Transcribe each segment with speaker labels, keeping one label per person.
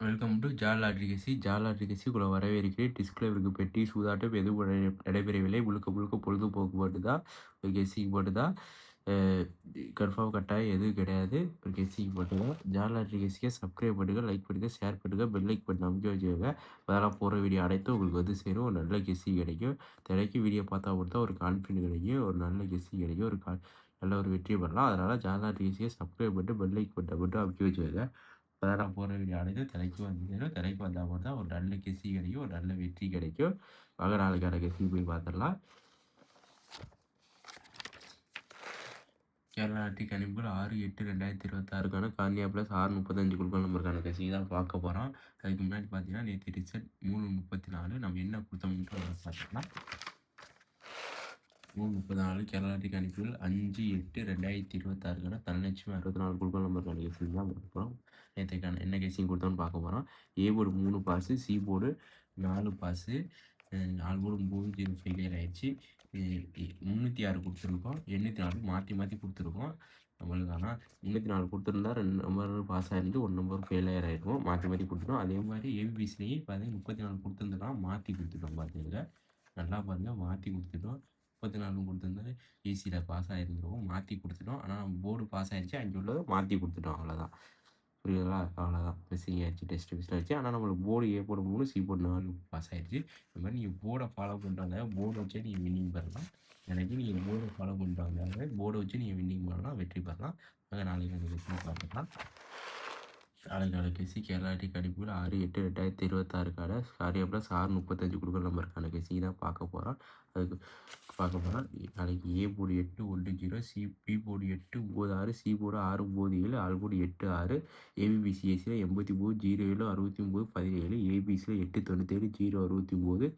Speaker 1: Welcome to ஜால் அட்ரிகசி. ஜால் அட்ரிகசிக்குள்ள வரவேற்கிறேன். டிஸ்க்ளைமருக்கு பெட்டி சூதாட்டம் எதுவும் நடைபெறவில்லை. முழுக்க முழுக்க பொழுதுபோக்கு மட்டும்தான். ஒரு கெஸ்ஸிங் மட்டும்தான். கன்ஃபார்ம் கட்டாயம் எதுவும் கிடையாது. ஒரு கெஸ்ஸிங் மட்டும்தான். ஜால் அட்ரிகசியை சப்ஸ்கிரைப் பண்ணுங்கள், லைக் பண்ணுங்கள், ஷேர் பண்ணுங்கள், பெல் லைக் பண்ணி அமைக்க வச்சுக்கோங்க. அதெல்லாம் போகிற வீடியோ அனைத்தும் உங்களுக்கு வந்து சேரும். ஒரு நல்ல கெஸ்ஸிங் கிடைக்கும். தினைக்கும் வீடியோ பார்த்தா மட்டும் ஒரு கான்ஃபிடென்ட் கிடைக்கும். ஒரு நல்ல கெஸ்ஸிங் கிடைக்கும். நல்ல ஒரு வெற்றி பண்ணலாம். அதனால் ஜால் அட்ரிகசியை சப்ஸ்கிரைப் பண்ணிட்டு பெல் லைக் பண்ண மட்டும் அமைக்க வச்சுக்கோங்க. அப்போதான் நான் போகிற வீடியோ அனைத்தும் திரைக்கு வந்து திரைக்கு வந்தால் மட்டும் தான் ஒரு நல்ல கெஸ்ஸி கிடைக்கும், ஒரு நல்ல வெற்றி கிடைக்கும். வாங்க நாளைக்கான கெஸ்ஸி போய் பார்த்துடலாம். கேரளா நாட்டு கணிப்புகள் 6/8/2026 கார்னியா ப்ளஸ் 635 குழுக்கள் நம்பருக்கான கெஸ்ஸி தான் பார்க்க போகிறோம். அதுக்கு முன்னாடி பார்த்தீங்கன்னா நேற்று ரிசல்ட் 3:34 நம்ம என்ன கொடுத்தோம்னு பார்த்துக்கலாம். 3:34 கேரளா நாட்டு கணிப்புகள் 5/8/2026 தனலட்சுமி 64 குழுக்கள் நம்பருக்கான கெஸ்ஸி தான் பார்க்க போகிறோம். நேற்றுக்கான என்ன கெஸ்ஸிங் கொடுத்தோன்னு பார்க்க போகிறோம். A board 3 pass, C board 4 pass, 4 board 0 failure ஆயிடுச்சு. 306 கொடுத்துருக்கோம், 804 மாற்றி மாற்றி கொடுத்துருக்கோம். நம்மளுக்கு ஆனால் 304 கொடுத்துருந்தா 2 நம்பர் பாஸ் ஆகிருந்து 1 நம்பர் ஃபெயிலியர் ஆகிருக்கும். மாற்றி மாற்றி கொடுத்துட்டோம். அதே மாதிரி ஏபிபிசிலையும் பார்த்தீங்கன்னா 34 கொடுத்துருந்துக்கலாம், மாற்றி கொடுத்துட்டோம். பார்த்தீங்கன்னா நல்லா பாருங்கள், மாற்றி கொடுத்துட்டோம். 34 கொடுத்துருந்தா ஈஸியில் பாஸ் ஆகிருந்துருவோம், மாற்றி கொடுத்துட்டோம். ஆனால் போர்டு பாஸ் ஆகிடுச்சு, அங்கே உள்ளதை மாற்றி கொடுத்துட்டோம். அவ்வளோதான், புரியுதுங்களா? அவ்வளோதான், மிஸ்ஸிங் ஆகிடுச்சு, டெஸ்ட் மிஸ் ஆகிடுச்சு. ஆனால் நம்மளுக்கு board A board 3, C board 4 pass ஆகிடுச்சு. இந்த மாதிரி நீங்கள் போர்டை ஃபாலோ பண்ணுறாங்க, போர்டை வச்சே நீங்கள் வின்னிங் பெறலாம். எனக்கு நீங்கள் போர்டை ஃபாலோ பண்ணுறாங்க, போர்டை வச்சு நீங்கள் வின்னிங் பண்ணலாம், வெற்றி பெறலாம். நாளைக்கு அந்த வெற்றி பார்த்துக்கலாம். நாளைக்கான கெஸ்ஸி கேரளா நாட்டு கணிப்புகள் 6/8/2026 கார்னியா ப்ளஸ் 635 குழுக்கள் நம்பருக்கான கெஸ்ஸி தான் பார்க்க போகிறோம். அதுக்கு பார்க்க போகிறோம். நாளைக்கு A board 810, C B board 896, C board 697, all board 86, ஏபிபிசிஎஸ்சியில் 89, 07, 69, 17, ஏபிசியில் 897, 0, 69,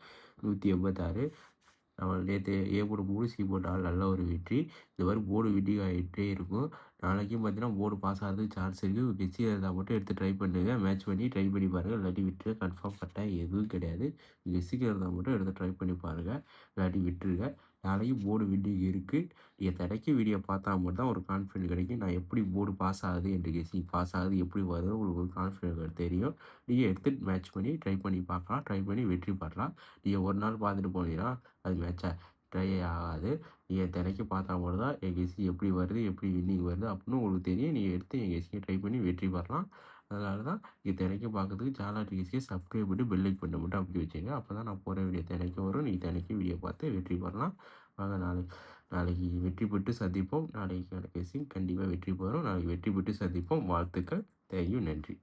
Speaker 1: 186. நம்ம நேற்று ஏ போர்டு 3, சி போர்டு 4 நல்ல ஒரு வெற்றி. இந்த மாதிரி போர்டு வின்னிங் ஆகிட்டே இருக்கும். நாளைக்கும் பார்த்தீங்கன்னா போர்டு பாஸ் ஆகிறதுக்கு சான்ஸ் இருக்குது. கெஸ்ஸி இருந்தால் மட்டும் எடுத்து ட்ரை பண்ணுங்கள், மேட்ச் பண்ணி ட்ரை பண்ணி பாருங்கள். இல்லாட்டி விட்டுரு, கன்ஃபார்ம் கட்டாயம் எதுவும் கிடையாது. கெஸ்ஸிக்கு இருந்தால் மட்டும் எடுத்து ட்ரை பண்ணி பாருங்கள், இல்லாட்டி விட்டுருங்க. நாளைக்கு போர்டு வின்னிங் இருக்குது. நீங்கள் தினைக்கும் வீடியோ பார்த்தா மட்டும் தான் ஒரு கான்ஃபிடென்ட் கிடைக்கும். நான் எப்படி போர்டு பாஸ் ஆகுது, என்று கெஸ்ஸிங் பாஸ் ஆகுது எப்படி வருது உங்களுக்கு ஒரு கான்ஃபிடென்ட் தெரியும். நீங்கள் எடுத்து மேட்ச் பண்ணி ட்ரை பண்ணி பார்க்கலாம், ட்ரை பண்ணி வெற்றி பெறலாம். நீங்கள் ஒரு நாள் பார்த்துட்டு போனீங்கன்னா அது மேட்சாக ட்ரை ஆகாது. நீங்கள் தினைக்கும் பார்த்தா மட்டும் தான் என் கெஸ்ஸி எப்படி வருது, எப்படி வின்னிங் வருது அப்படின்னு உங்களுக்கு தெரியும். நீங்கள் எடுத்து என் கெஸ்ஸியை ட்ரை பண்ணி வெற்றி பெறலாம். அதனால தான் நீங்கள் தினைக்கும் பார்க்கறதுக்கு ஜாலா கெஸ்ஸியை சப்ஸ்கிரைப் பண்ணி பெல் லைக் பண்ண மட்டும் அப்படி வச்சுங்க. அப்போ தான் நான் போகிற வீடியோ தினைக்கும் வரும். நீங்கள் தினைக்கும் வீடியோ பார்த்து வெற்றி பெறலாம். வாங்க நாளைக்கு வெற்றி பெற்று சந்திப்போம். நாளைக்கு கெஸ்ஸிங் கண்டிப்பாக வெற்றி பெறும். நாளைக்கு வெற்றி பெற்று சந்திப்போம். வாழ்த்துக்கள். தேங்க்யூ, நன்றி.